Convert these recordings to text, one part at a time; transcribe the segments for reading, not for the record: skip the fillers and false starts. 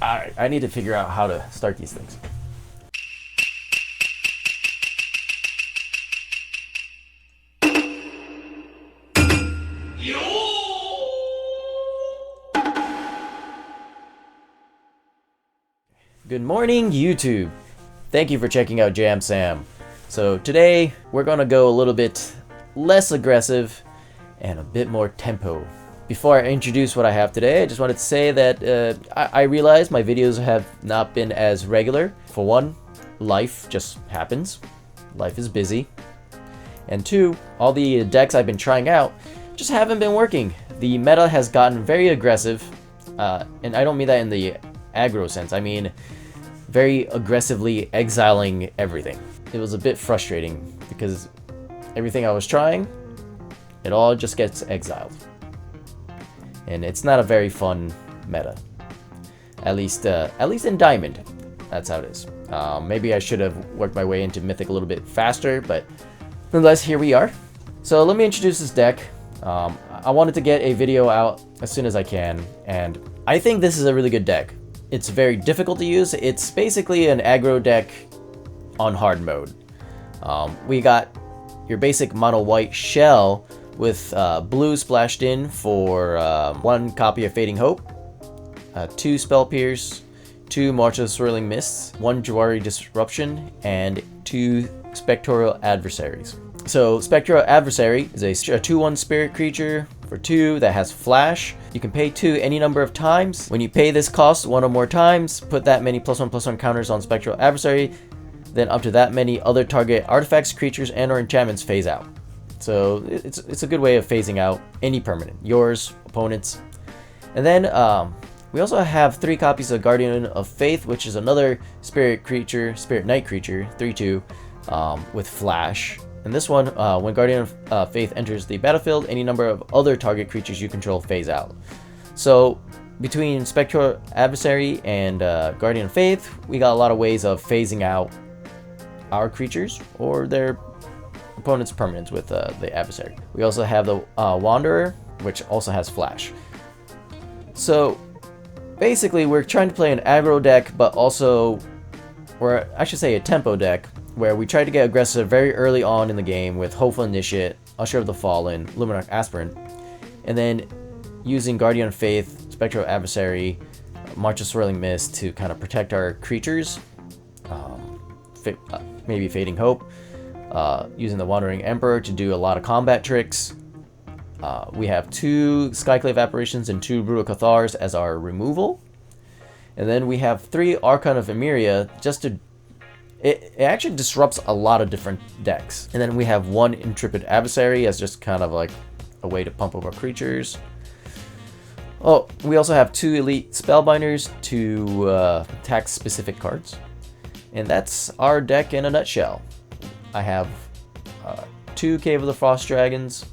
Alright, I need to figure out how to start these things. Good morning, YouTube. Thank you for checking out Jam Sam. So today we're gonna go a little bit less aggressive and a bit more tempo. Before I introduce what I have today, I just wanted to say that I realize my videos have not been as regular. For one, life just happens. Life is busy. And two, all the decks I've been trying out just haven't been working. The meta has gotten very aggressive, and I don't mean that in the aggro sense. I mean very aggressively exiling everything. It was a bit frustrating because everything I was trying, it all just gets exiled. And it's not a very fun meta. At least in Diamond, that's how it is. Maybe I should have worked my way into Mythic a little bit faster, but nonetheless, here we are. So let me introduce this deck. I wanted to get a video out as soon as I can, and I think this is a really good deck. It's very difficult to use. It's basically an aggro deck on hard mode. We got your basic mono white shell with blue splashed in for 1 copy of Fading Hope, 2 Spell Pierce, 2 March of the Swirling Mists, 1 Jwari Disruption, and 2 Spectral Adversaries. So Spectral Adversary is a 2/1 spirit creature for 2 that has flash. You can pay 2 any number of times. When you pay this cost 1 or more times, put that many +1/+1 counters on Spectral Adversary, then up to that many other target artifacts, creatures, and or enchantments phase out. So it's a good way of phasing out any permanent, yours, opponents. And then we also have 3 copies of Guardian of Faith, which is another spirit knight creature, 3/2, with flash. And this one, when Guardian of Faith enters the battlefield, any number of other target creatures you control phase out. So between Spectral Adversary and Guardian of Faith, we got a lot of ways of phasing out our creatures or their opponent's permanents with the adversary. We also have the Wanderer, which also has flash. So basically we're trying to play an aggro deck, but also, or I should say a tempo deck, where we try to get aggressive very early on in the game with Hopeful Initiate, Usher of the Fallen, Luminarch Aspirant, and then using Guardian of Faith, Spectral Adversary, March of Swirling Mist to kind of protect our creatures, maybe Fading Hope, using the Wandering Emperor to do a lot of combat tricks. We have 2 Skyclave Apparitions and 2 Brutal Cathars as our removal. And then we have 3 Archon of Emeria just to... It actually disrupts a lot of different decks. And then we have 1 Intrepid Adversary as just kind of like a way to pump up our creatures. Oh, we also have 2 Elite Spellbinders to attack specific cards. And that's our deck in a nutshell. I have 2 Cave of the Frost Dragons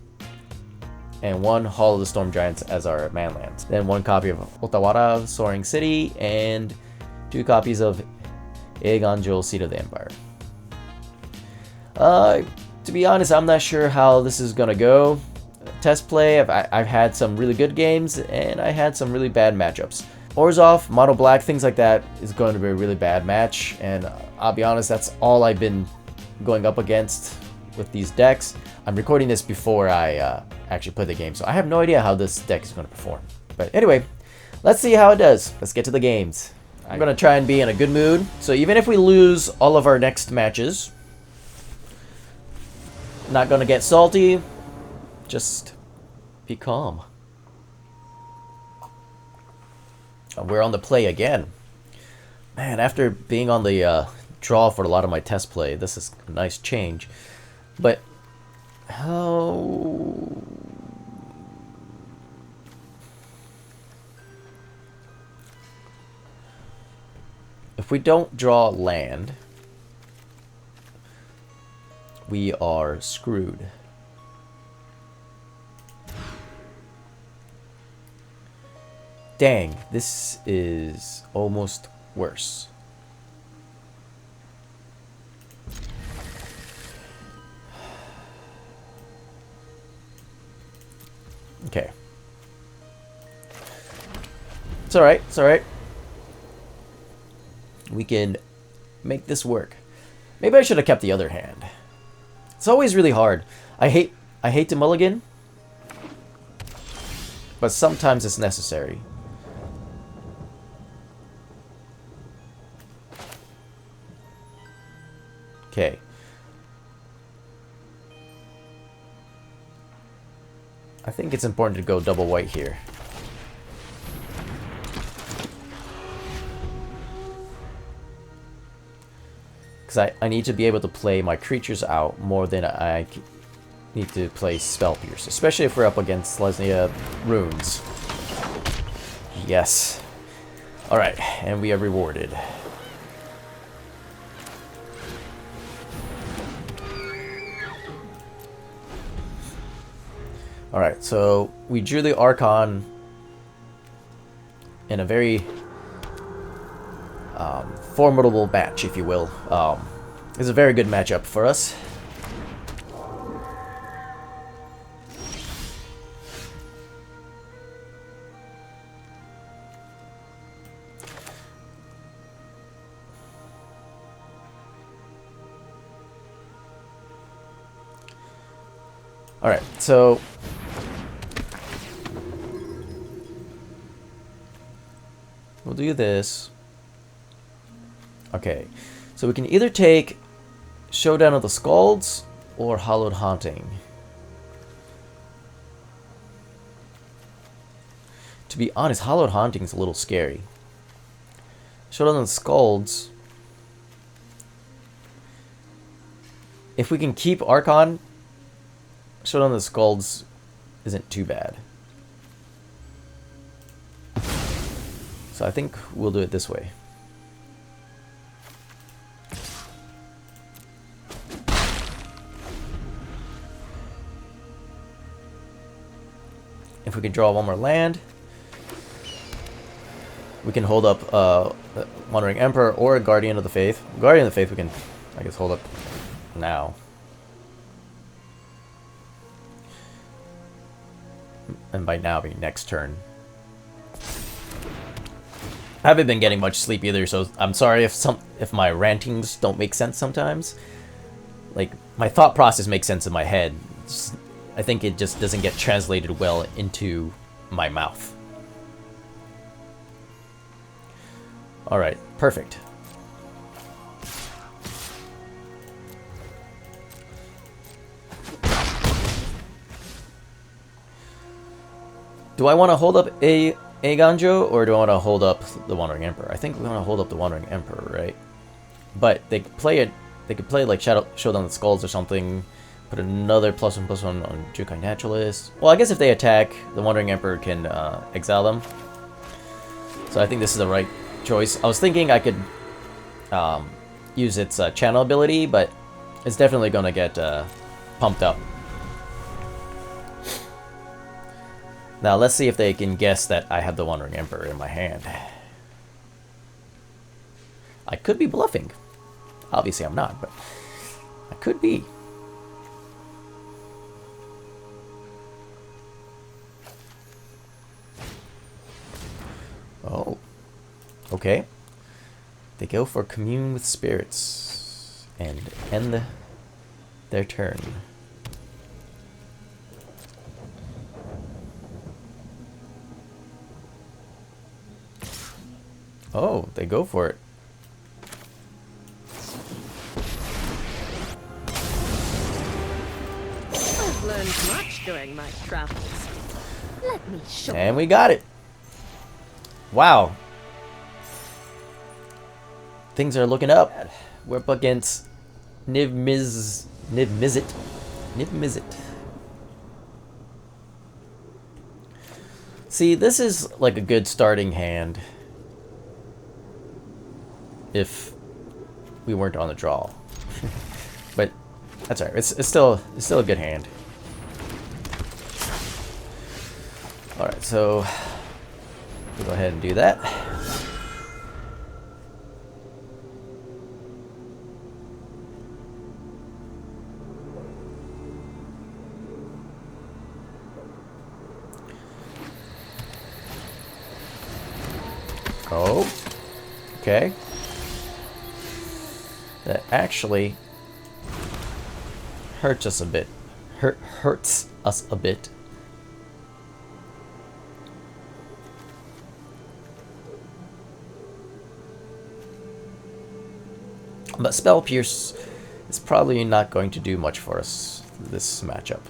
and 1 Hall of the Storm Giants as our manlands. Then 1 copy of Otawara, Soaring City, and 2 copies of Eiganjo, Seat of the Empire. To be honest, I'm not sure how this is gonna go. Test play, I've had some really good games, and I had some really bad matchups. Orzhov, Mono Black, things like that is going to be a really bad match, and I'll be honest, that's all I've been going up against with these decks. I'm recording this before I actually play the game, so I have no idea how this deck is going to perform. But anyway, let's see how it does. Let's get to the games. I'm going to try and be in a good mood. So even if we lose all of our next matches, not going to get salty, just be calm. We're on the play again. Man, after being on the draw for a lot of my test play, this is a nice change. But how... If we don't draw land, we are screwed. Dang, this is almost worse. Okay. It's alright, it's alright. we can make this work. Maybe I should have kept the other hand. It's always really hard. I hate to mulligan, but sometimes it's necessary. Okay. I think it's important to go double white here. Because I need to be able to play my creatures out more than I need to play Spell Pierce. Especially if we're up against Selesnya runes. Yes. Alright, and we are rewarded. Alright, so we drew the Archon in a very formidable match, if you will. It's a very good matchup for us. Alright, so we'll do this. Okay, so we can either take Showdown of the Scalds or Hallowed Haunting. To be honest, Hallowed Haunting is a little scary. Showdown of the Scalds. If we can keep Archon, Showdown of the Scalds isn't too bad. So I think we'll do it this way. If we can draw one more land, we can hold up Wandering Emperor or a Guardian of the Faith. Guardian of the Faith we can, I guess, hold up now. And by now, I mean next turn. I haven't been getting much sleep either, so I'm sorry if my rantings don't make sense sometimes. Like, my thought process makes sense in my head. I think it just doesn't get translated well into my mouth. Alright, perfect. Do I want to hold up a Eiganjo, or do I want to hold up the Wandering Emperor? I think we want to hold up the Wandering Emperor, right? But they could play it. They could play like Showdown the Skulls or something. Put another +1/+1 on Jukai Naturalist. Well, I guess if they attack, the Wandering Emperor can exile them. So I think this is the right choice. I was thinking I could use its channel ability, but it's definitely going to get pumped up. Now, let's see if they can guess that I have the Wandering Emperor in my hand. I could be bluffing. Obviously, I'm not, but I could be. Oh. Okay. They go for Commune with Spirits and end their turn. Oh, they go for it. I've learned much during my travels. Let me show you. And we got it. Wow. Things are looking up. We're up against Niv-Mizzet. See, this is like a good starting hand if we weren't on the draw. But that's alright. It's still a good hand. Alright, so we'll go ahead and do that. Oh, okay. that actually hurts us a bit. Hurts us a bit. But Spell Pierce is probably not going to do much for us this matchup.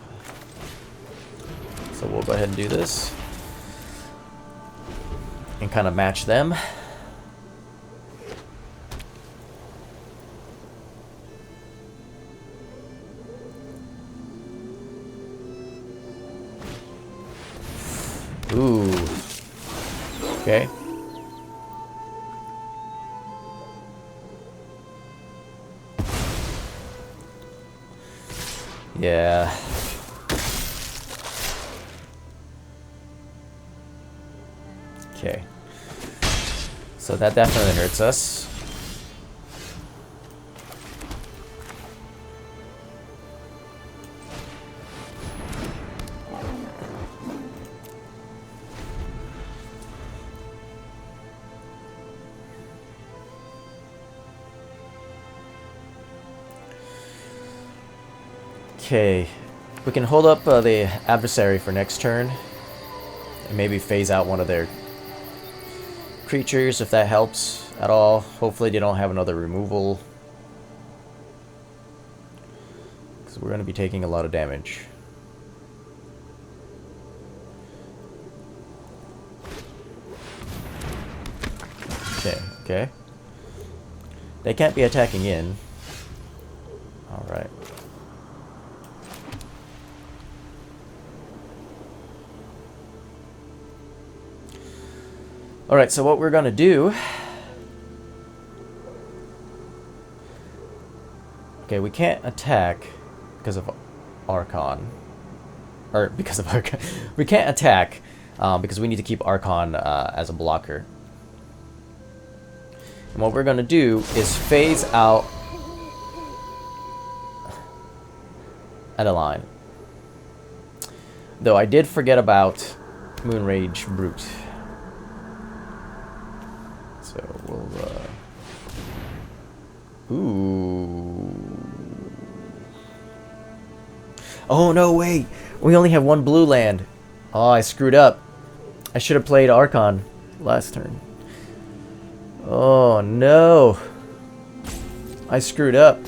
So we'll go ahead and do this. And kind of match them. Ooh. Okay. Yeah. Okay. So that definitely hurts us. Okay, we can hold up the adversary for next turn and maybe phase out one of their creatures if that helps at all. Hopefully they don't have another removal, because we're going to be taking a lot of damage. Okay, okay. They can't be attacking in. Alright. Alright, so what we're gonna do... Okay, we can't attack because of Archon. Or because of Archon. We can't attack because we need to keep Archon as a blocker. And what we're gonna do is phase out Adeline. Though I did forget about Moonrage Brute. So we'll, ooh. Oh, no, wait. We only have one blue land. Oh, I screwed up. I should have played Archon last turn. Oh, no. I screwed up.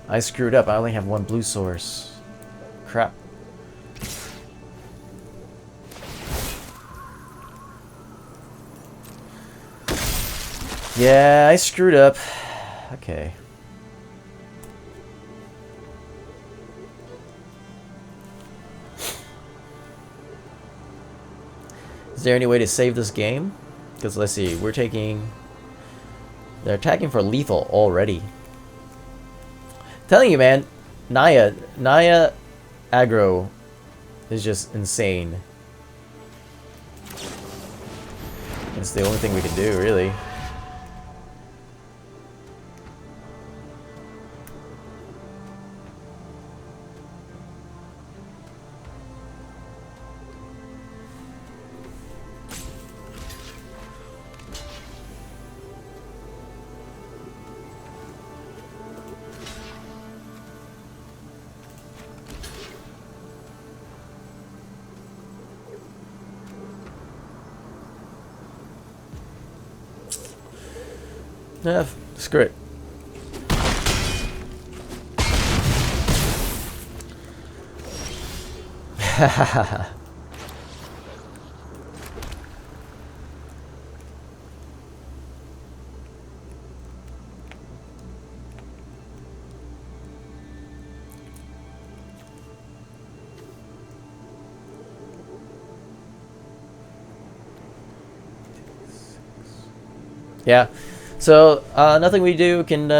I screwed up. I only have one blue source. Crap. Yeah, I screwed up. Okay. Is there any way to save this game? Because let's see, we're taking... They're attacking for lethal already. Telling you, man, Naya aggro is just insane. It's the only thing we can do, really. Yeah, screw it. Yeah. So, nothing we do can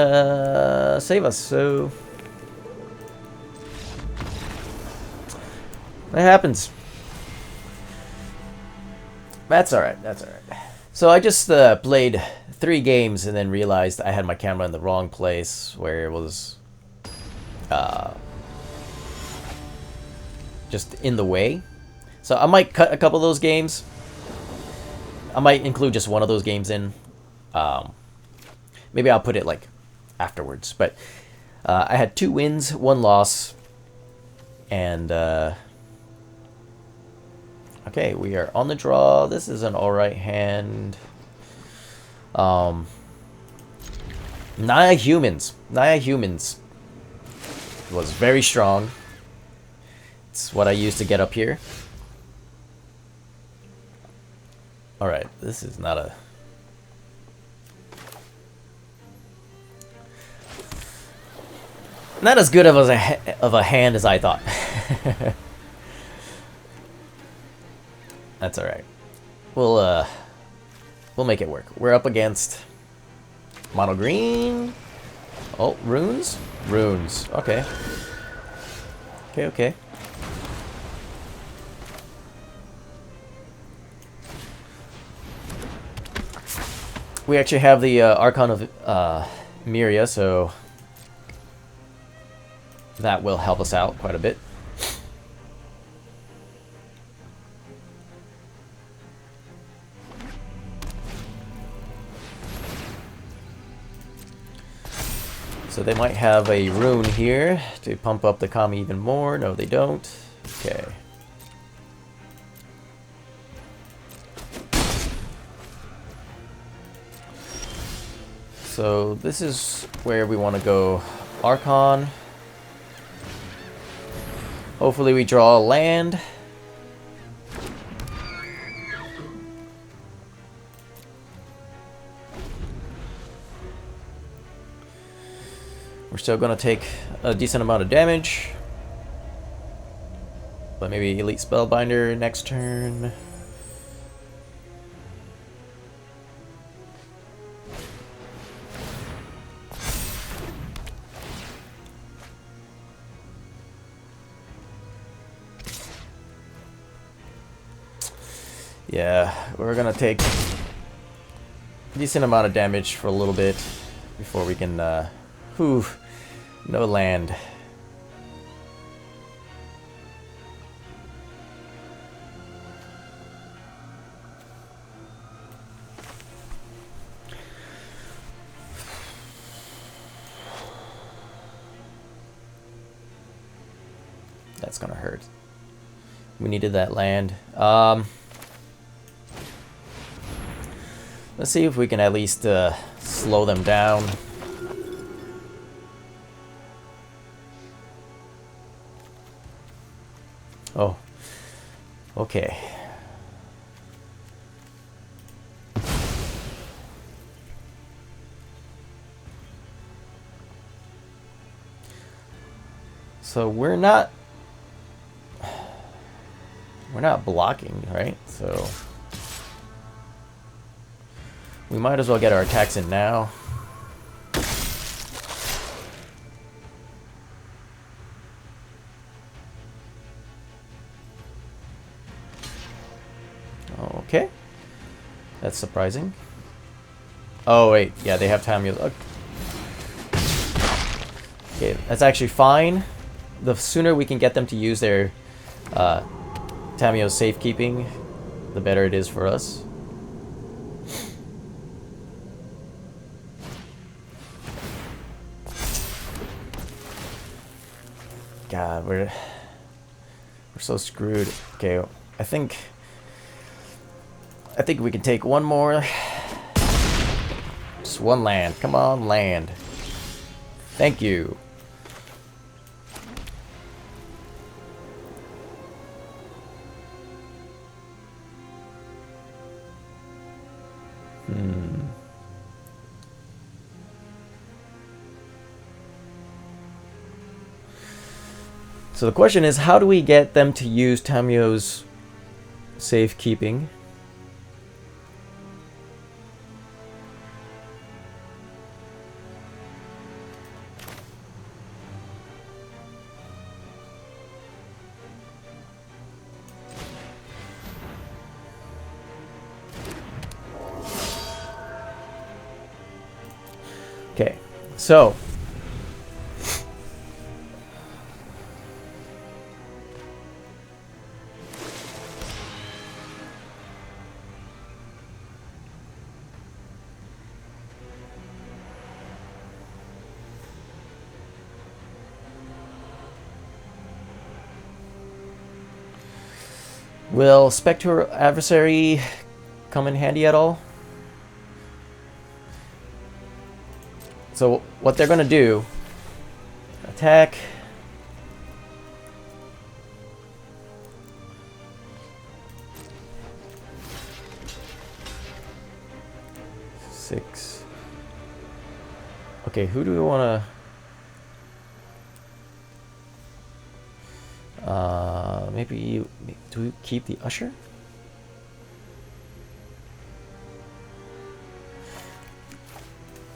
save us, so... That happens. That's alright, that's alright. So I just played 3 games and then realized I had my camera in the wrong place, where it was just in the way. So I might cut a couple of those games. I might include just one of those games in. Maybe I'll put it like afterwards. But I had 2 wins, 1 loss, and okay, we are on the draw. This is an alright hand. Naya Humans. Naya Humans was very strong. It's what I used to get up here. Alright, this is not a... Not as good of a hand as I thought. That's alright. We'll make it work. We're up against mono green. Oh, runes? Runes. Okay. Okay, okay. We actually have the Archon of Emeria, so that will help us out quite a bit. So they might have a rune here to pump up the Kami even more. No, they don't. Okay. So this is where we want to go. Archon. Hopefully we draw a land. We're still going to take a decent amount of damage. But maybe Elite Spellbinder next turn. Yeah, we're gonna take a decent amount of damage for a little bit before we can, whew, no land. That's gonna hurt. We needed that land. Let's see if we can at least slow them down. Oh, okay. So we're not blocking, right? So we might as well get our attacks in now. Okay. That's surprising. Oh, wait. Yeah, they have Tamio. Okay, that's actually fine. The sooner we can get them to use their Tamio safekeeping, the better it is for us. God, we're so screwed. Okay, I think we can take one more. Just one land. Come on, land. Thank you. So the question is, how do we get them to use Tamio's safekeeping? Okay, so Will Spectral Adversary come in handy at all? So what they're gonna do, attack. Six. Okay, who do we wanna maybe do we keep the Usher?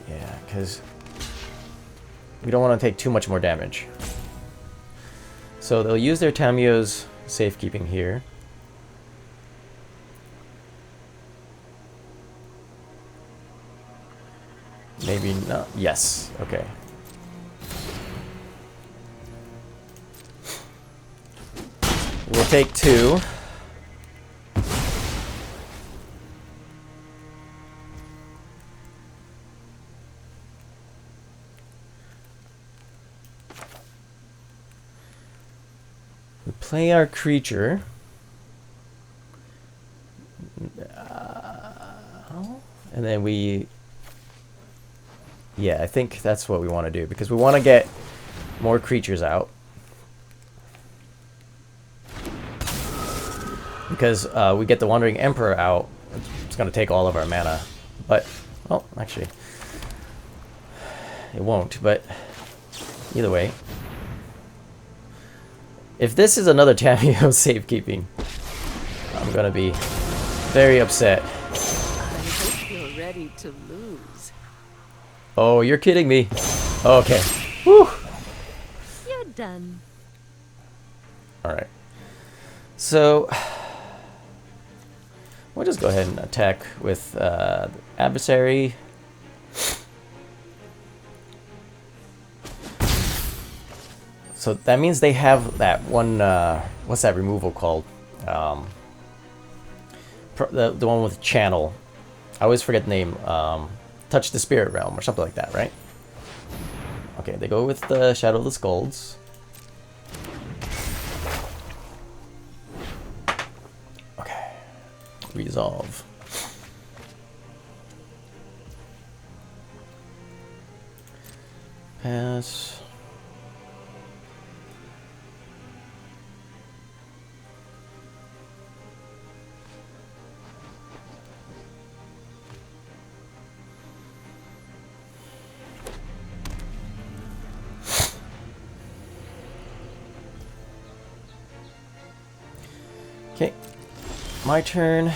Yeah, because we don't want to take too much more damage. So they'll use their Tamiyo's safekeeping here. Maybe not. Yes. Okay. We'll take 2. We play our creature. And then we... Yeah, I think that's what we want to do, because we want to get more creatures out. Because we get the Wandering Emperor out, it's going to take all of our mana. But, well, actually, it won't, but either way. If this is another Tamiyo safekeeping, I'm going to be very upset. I hope you're ready to lose. Oh, you're kidding me. Okay. Whew. You're done. Alright. So, we'll just go ahead and attack with the Adversary. So that means they have that one, what's that removal called? The one with Channel. I always forget the name. Touch the Spirit Realm or something like that, right? Okay, they go with the Shadow of the Skulls. Okay. Resolve. Pass. Okay, my turn.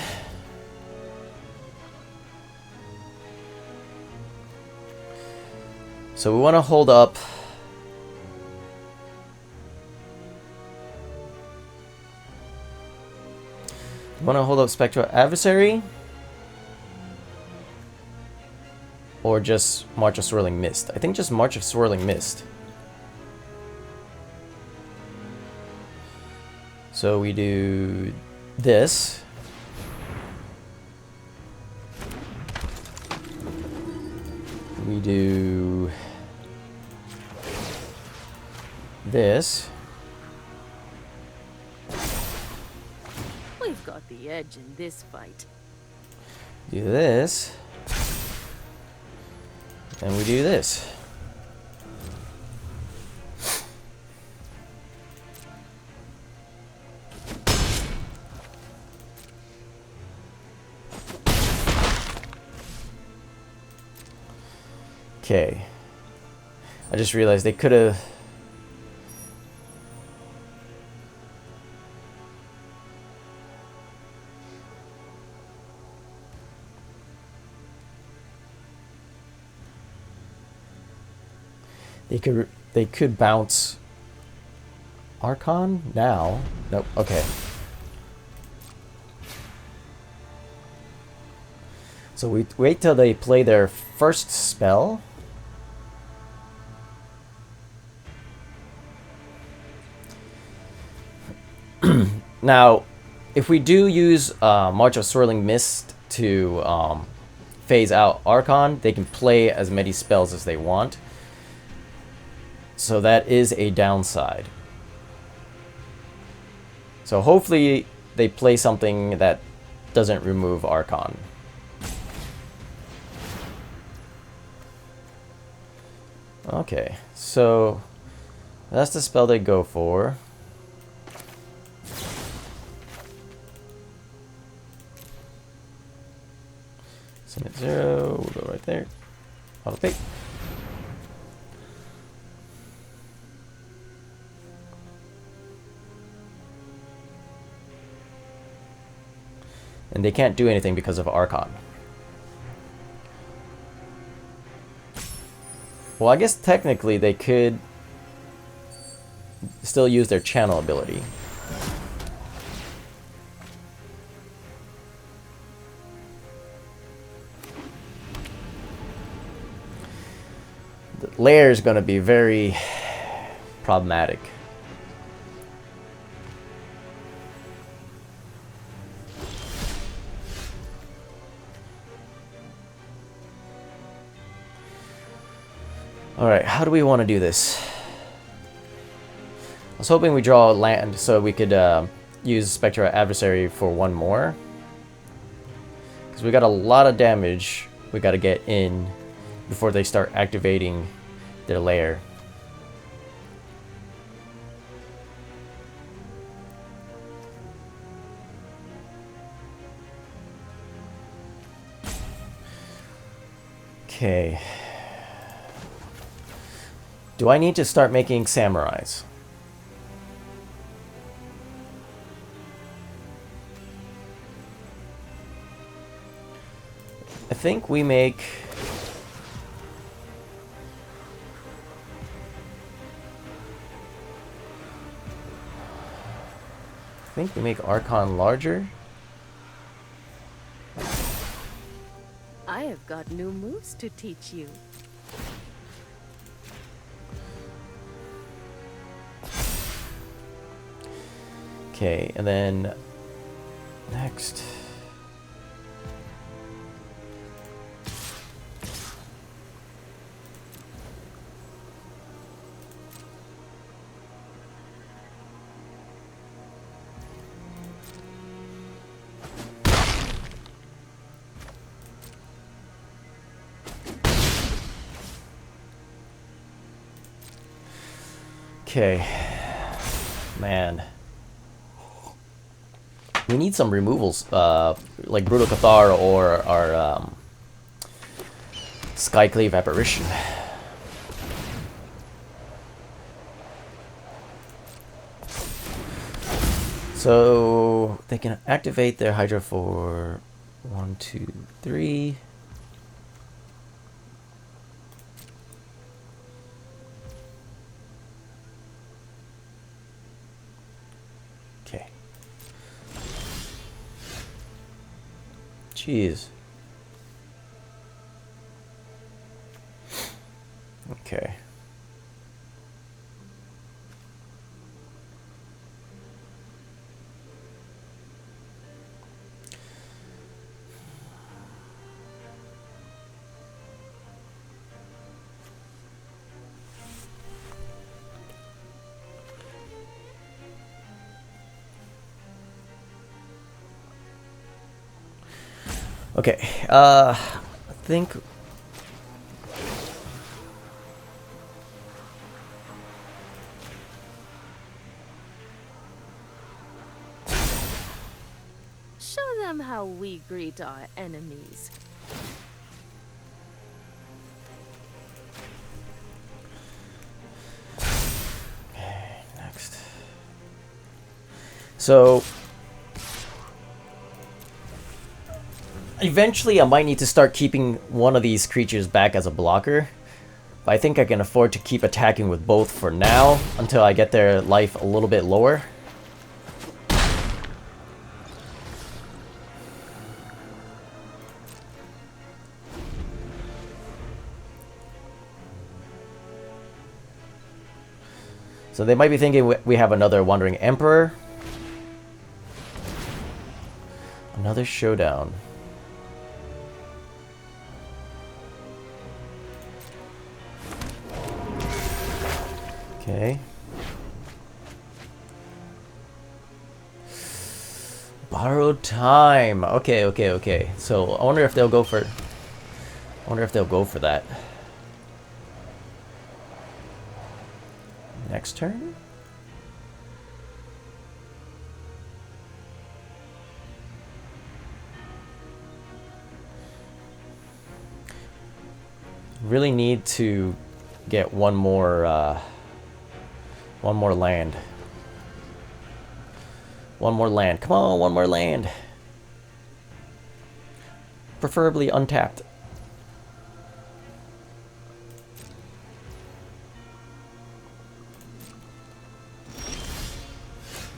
So we want to hold up. We want to hold up Spectral Adversary, or just March of Swirling Mist. I think just March of Swirling Mist. So we do this. We do this. We've got the edge in this fight. Do this. And we do this. Okay. I just realized they could have... They could bounce Archon now. Nope. Okay. So we wait till they play their first spell. Now, if we do use March of Swirling Mist to phase out Archon, they can play as many spells as they want. So that is a downside. So hopefully they play something that doesn't remove Archon. Okay, so that's the spell they go for. Submit 0, we'll go right there. Auto pick. And they can't do anything because of Archon. Well, I guess technically they could still use their channel ability. The lair is going to be very problematic. Alright, how do we want to do this? I was hoping we draw land so we could use Spectral Adversary for one more. Because we got a lot of damage we got to get in before they start activating their lair. Okay. Do I need to start making samurais? I think we make... Archon larger. I have got new moves to teach you. Okay, and then next. Okay, man. We need some removals, like Brutal Cathar or our Skyclave Apparition. So they can activate their Hydra for 1, 2, 3. Okay. Jeez. Okay. Okay, I think Show them how we greet our enemies. okay, next. So eventually I might need to start keeping one of these creatures back as a blocker. But I think I can afford to keep attacking with both for now until I get their life a little bit lower. So they might be thinking we have another Wandering Emperor. Another showdown. Okay. Borrowed time. Okay, okay, okay. So I wonder if they'll go for. I wonder if they'll go for that. Next turn. Really need to get one more land. One more land. Come on, one more land. Preferably untapped.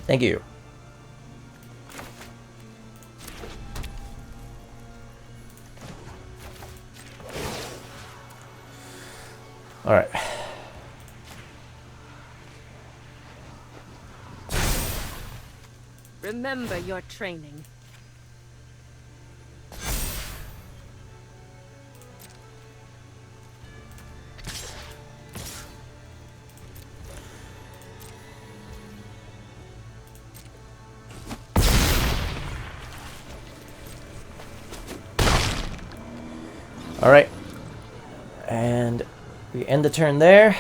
Thank you. All right. Remember your training. All right. And we end the turn there.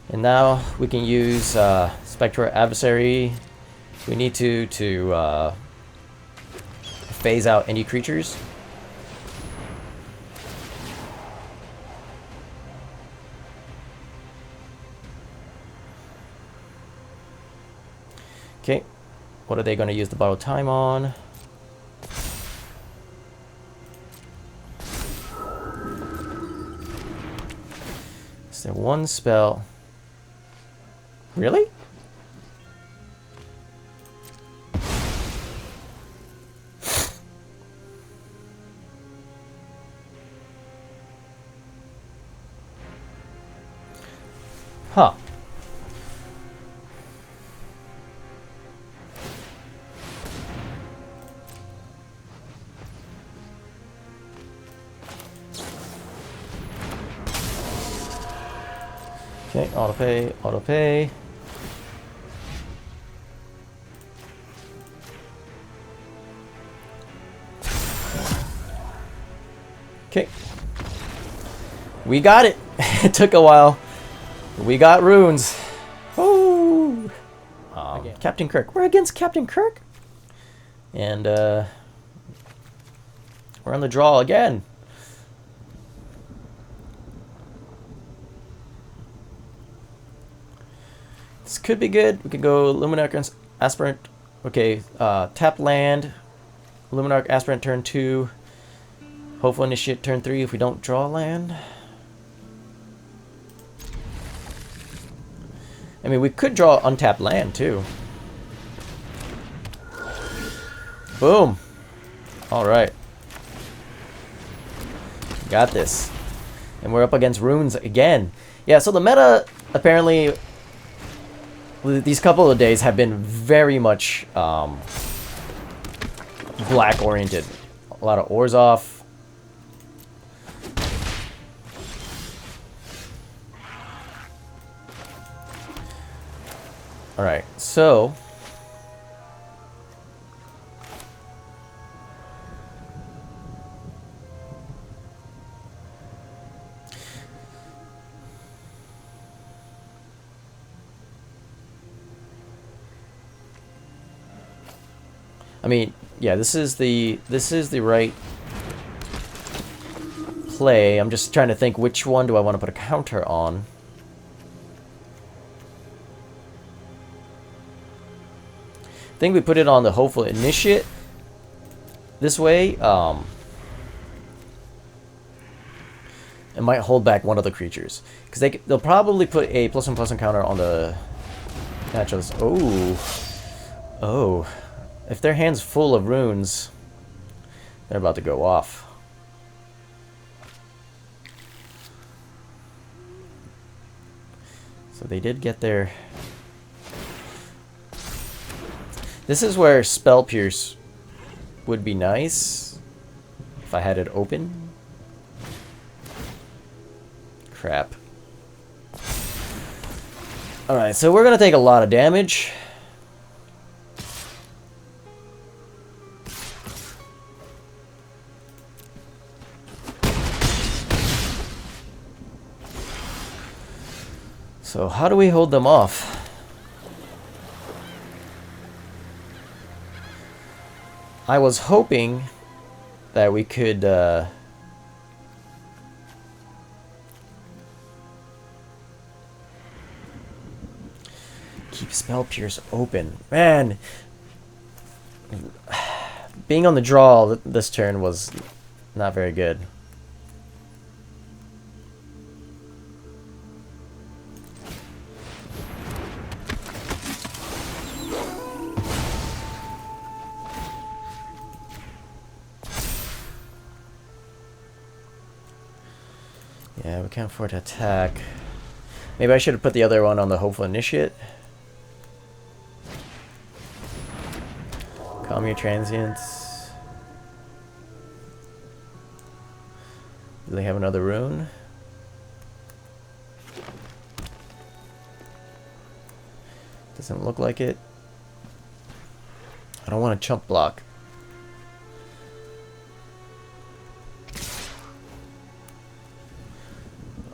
And now we can use Spectral Adversary. We need to phase out any creatures. Okay, what are they going to use the borrowed time on? Is there one spell? Really? Huh. Okay, auto pay, auto pay. Okay. We got it. It took a while. We got runes. Woo! Captain Kirk. We're against Captain Kirk. And we're on the draw again. This could be good. We could go Luminarch Aspirant. Okay, tap land. Luminarch Aspirant turn 2. Hopeful Initiate turn 3 if we don't draw land. I mean, we could draw untapped land too. Boom. Alright. Got this. And we're up against runes again. Yeah, so the meta, apparently, these couple of days have been very much black oriented. A lot of Orzhov. Alright, so I mean, yeah, this is the right play. I'm just trying to think which one do I want to put a counter on. I think we put it on the Hopeful Initiate this way. It might hold back one of the creatures because they'll probably put a +1/+1 counter on the naturals. Oh, if their hand's full of runes, they're about to go off. So they did get their. This is where Spell Pierce would be nice if I had it open. Crap. Alright, so we're going to take a lot of damage. So how do we hold them off? I was hoping that we could keep Spell Pierce open. Man, being on the draw this turn was not very good. Yeah, we can't afford to attack. Maybe I should have put the other one on the Hopeful Initiate. Calm your transients. Do they have another rune? Doesn't look like it. I don't want to chump block.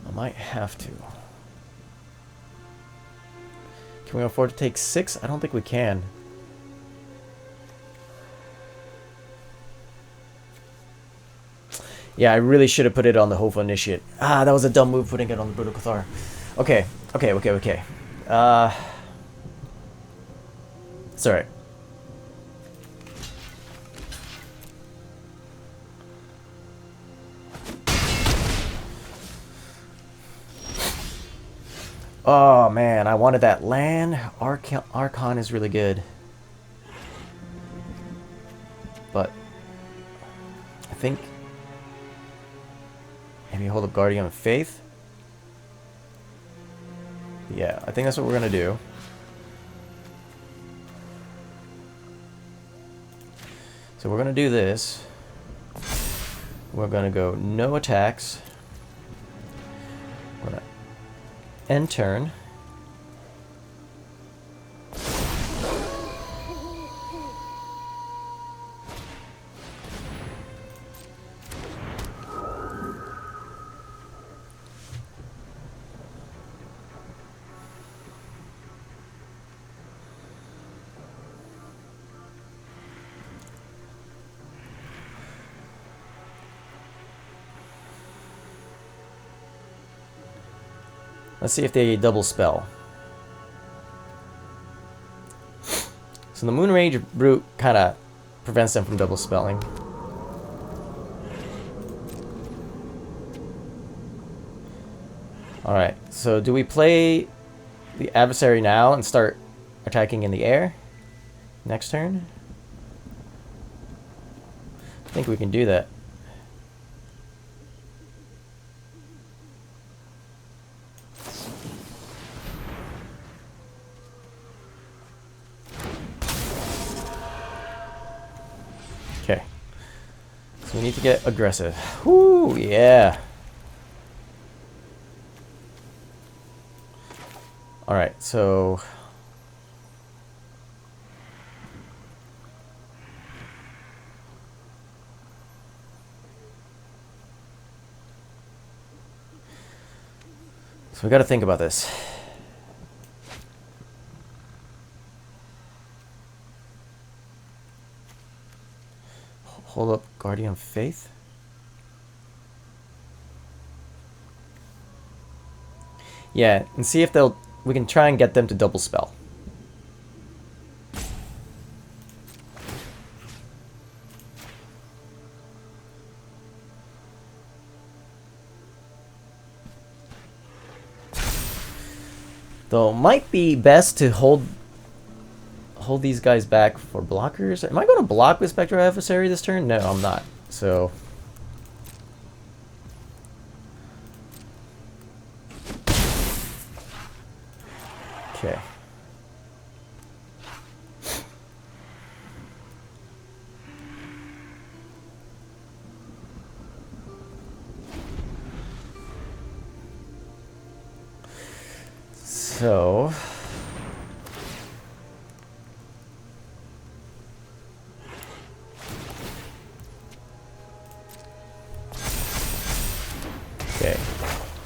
I might have to. Can we afford to take 6? I don't think we can. Yeah, I really should have put it on the Hopeful Initiate. Ah, that was a dumb move putting it on the Brutal Cathar. Okay. It's alright. Oh man, I wanted that land. Archon is really good. But I think maybe hold up Guardian of Faith. Yeah, I think that's what we're gonna do. So we're gonna do this. We're gonna go no attacks. We're gonna end turn. Let's see if they double spell. So the Moonrage Brute kind of prevents them from double spelling. Alright, so do we play the Adversary now and start attacking in the air next turn? I think we can do that. Okay. So we need to get aggressive. Whoo, yeah. Alright, so we got to think about this. Hold up Guardian of Faith. Yeah, and see if we can try and get them to double spell. Though it might be best to hold these guys back for blockers. Am I going to block with Spectral Adversary this turn? No, I'm not. So okay. So okay.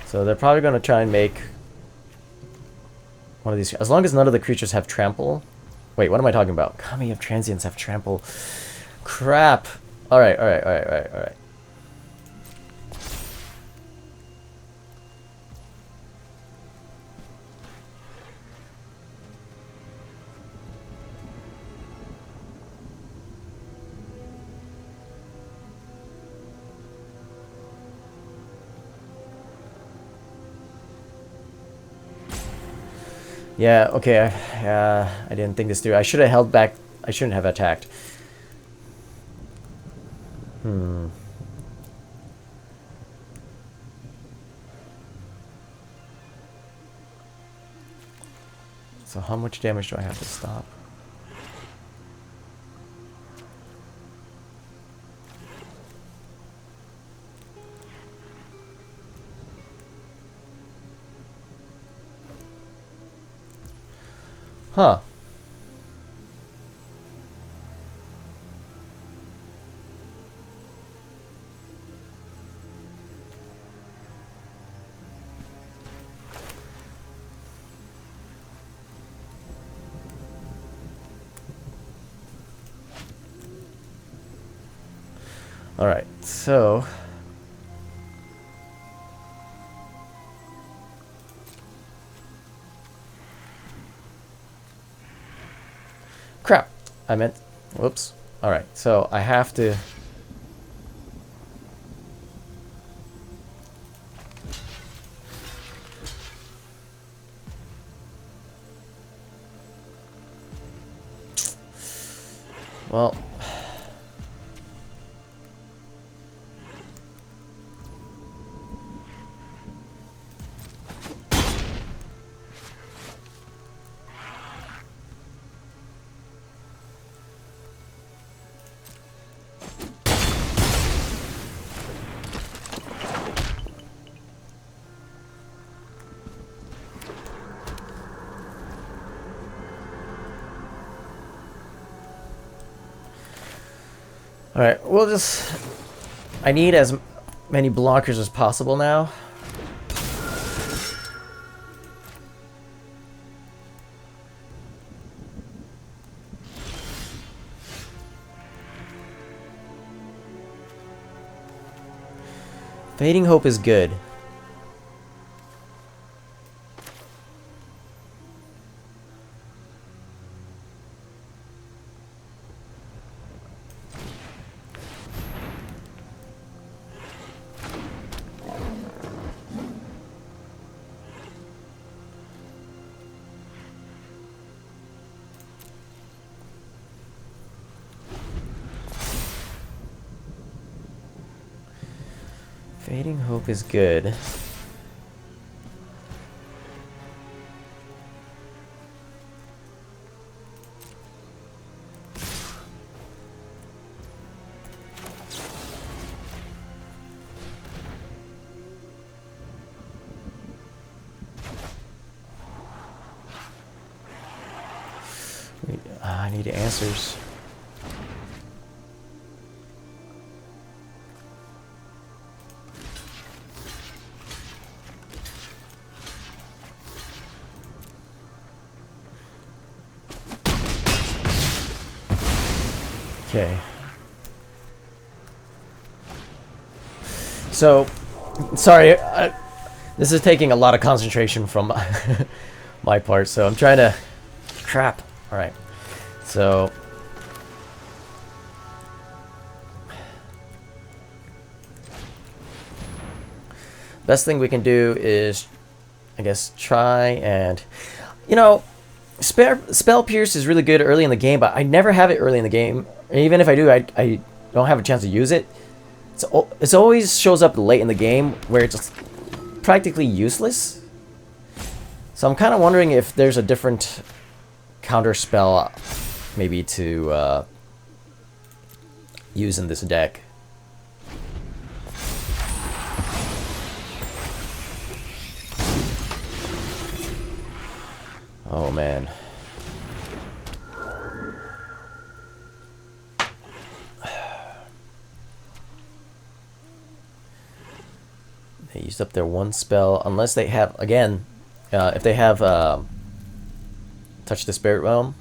So they're probably going to try and make one of these. As long as none of the creatures have trample. Wait, what am I talking about? Kami of Transients have trample. Crap. Alright, alright, alright, alright, alright. Yeah, okay, I didn't think this through. I should have held back. I shouldn't have attacked. So how much damage do I have to stop? Huh. All right, so crap. I meant, whoops. All right, so I have to. Well. Alright, we'll just... I need as many blockers as possible now. Fading Hope is good. Fading Hope is good. I need answers. Okay. So, sorry, this is taking a lot of concentration from my part, so I'm trying to... Crap. Alright. So... Best thing we can do is, I guess, try and... You know, Spell Pierce is really good early in the game, but I never have it early in the game. And even if I do, I don't have a chance to use it. It always shows up late in the game where it's practically useless. So I'm kind of wondering if there's a different counter spell maybe to use in this deck. Oh man. They used up their one spell, unless they have, again, if they have Touch the Spirit Realm.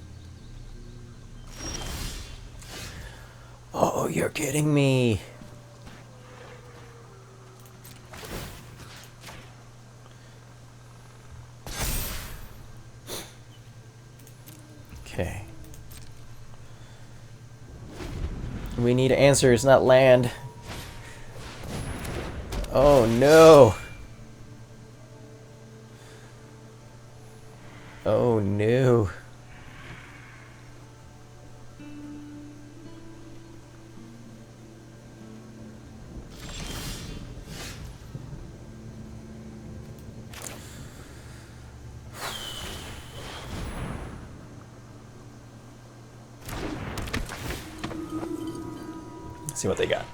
Oh, you're kidding me. Okay. We need answers, not land. Oh no. Oh no. Let's see what they got.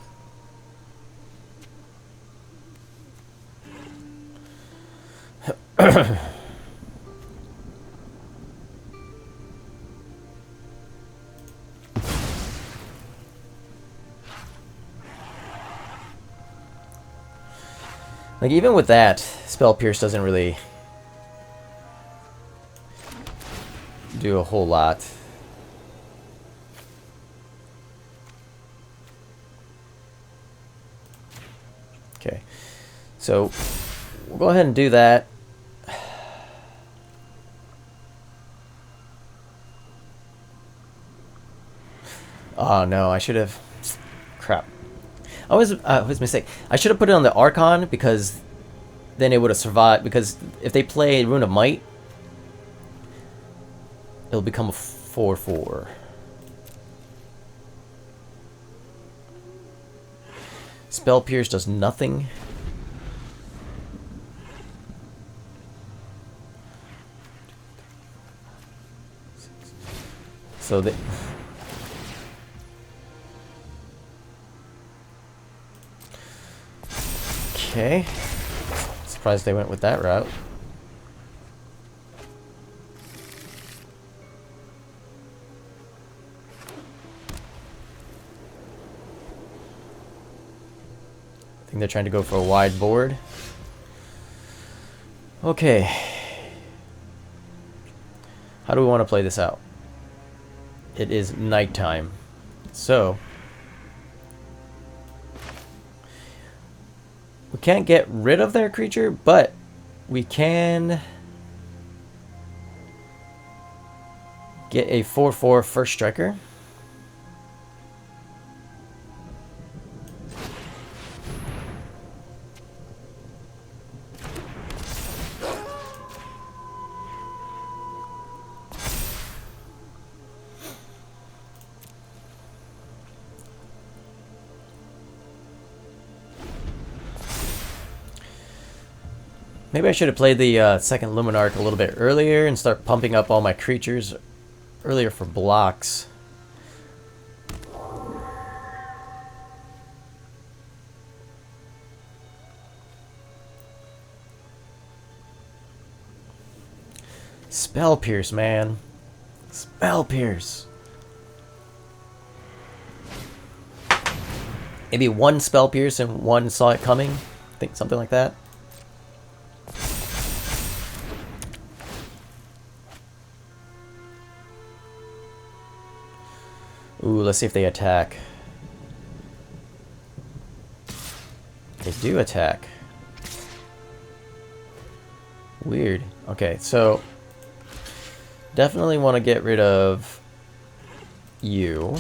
Like, even with that, Spell Pierce doesn't really do a whole lot. Okay, so we'll go ahead and do that. Oh no, I should have... Crap. I was a mistake. I should have put it on the Archon, because then it would have survived. Because if they play Rune of Might, it'll become a 4/4. Spell Pierce does nothing. So the... Okay. Surprised they went with that route. I think they're trying to go for a wide board. Okay. How do we want to play this out? It is nighttime. So... we can't get rid of their creature, but we can get a 4/4 first striker. Maybe I should have played the second Luminarch a little bit earlier and start pumping up all my creatures earlier for blocks. Spell Pierce, man. Spell Pierce. Maybe one Spell Pierce and one Saw It Coming. I think something like that. Ooh, let's see if they attack. They do attack. Weird. Okay, so definitely want to get rid of you.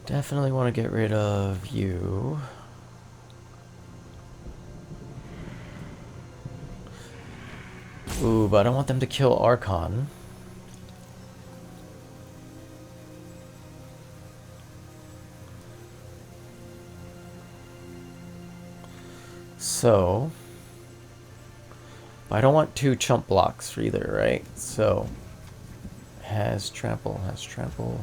Definitely want to get rid of you. Ooh, but I don't want them to kill Archon. So... but I don't want two chump blocks either, right? So... has trample, has trample...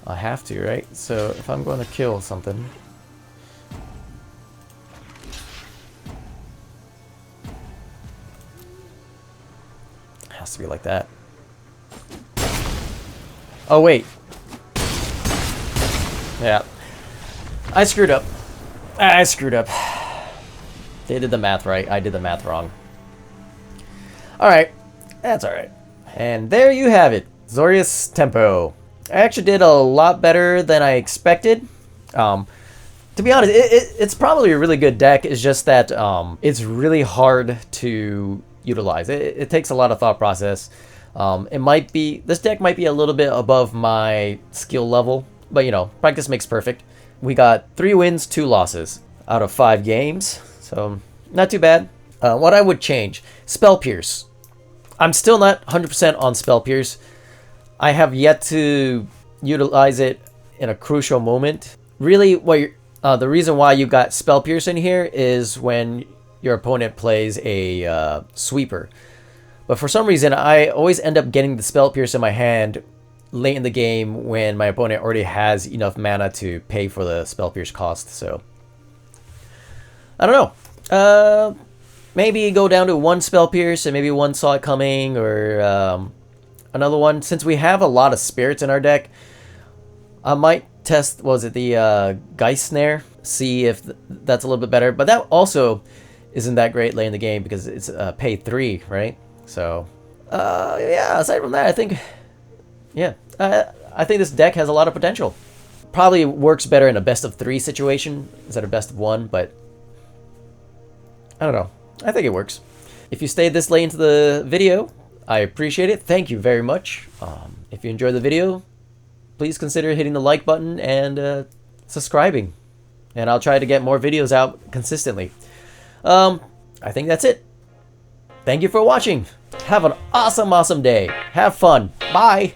I have to, right? So if I'm going to kill something... be like that. Oh, wait. Yeah. I screwed up. I screwed up. They did the math right. I did the math wrong. Alright. That's alright. And there you have it. Azorius Tempo. I actually did a lot better than I expected. To be honest, it's probably a really good deck. It's just that it's really hard to utilize. It takes a lot of thought process. This deck might be a little bit above my skill level, but you know, practice makes perfect. We got 3 wins, 2 losses out of 5 games, so not too bad. What I would change, Spell Pierce. I'm still not 100% on Spell Pierce. I have yet to utilize it in a crucial moment. Really, the reason why you got Spell Pierce in here is when your opponent plays a sweeper. But for some reason, I always end up getting the Spell Pierce in my hand late in the game when my opponent already has enough mana to pay for the Spell Pierce cost. So, I don't know. Maybe go down to 1 Spell Pierce and maybe 1 Saw It Coming or another one. Since we have a lot of spirits in our deck, I might test, the Geist Snare, see if that's a little bit better. But that also isn't that great late in the game because it's pay 3, right? So, yeah, aside from that, I think this deck has a lot of potential. Probably works better in a best of 3 situation instead of best of 1, but I don't know. I think it works. If you stayed this late into the video, I appreciate it. Thank you very much. If you enjoyed the video, please consider hitting the like button and subscribing. And I'll try to get more videos out consistently. I think that's it. Thank you for watching. Have an awesome day. Have fun. Bye.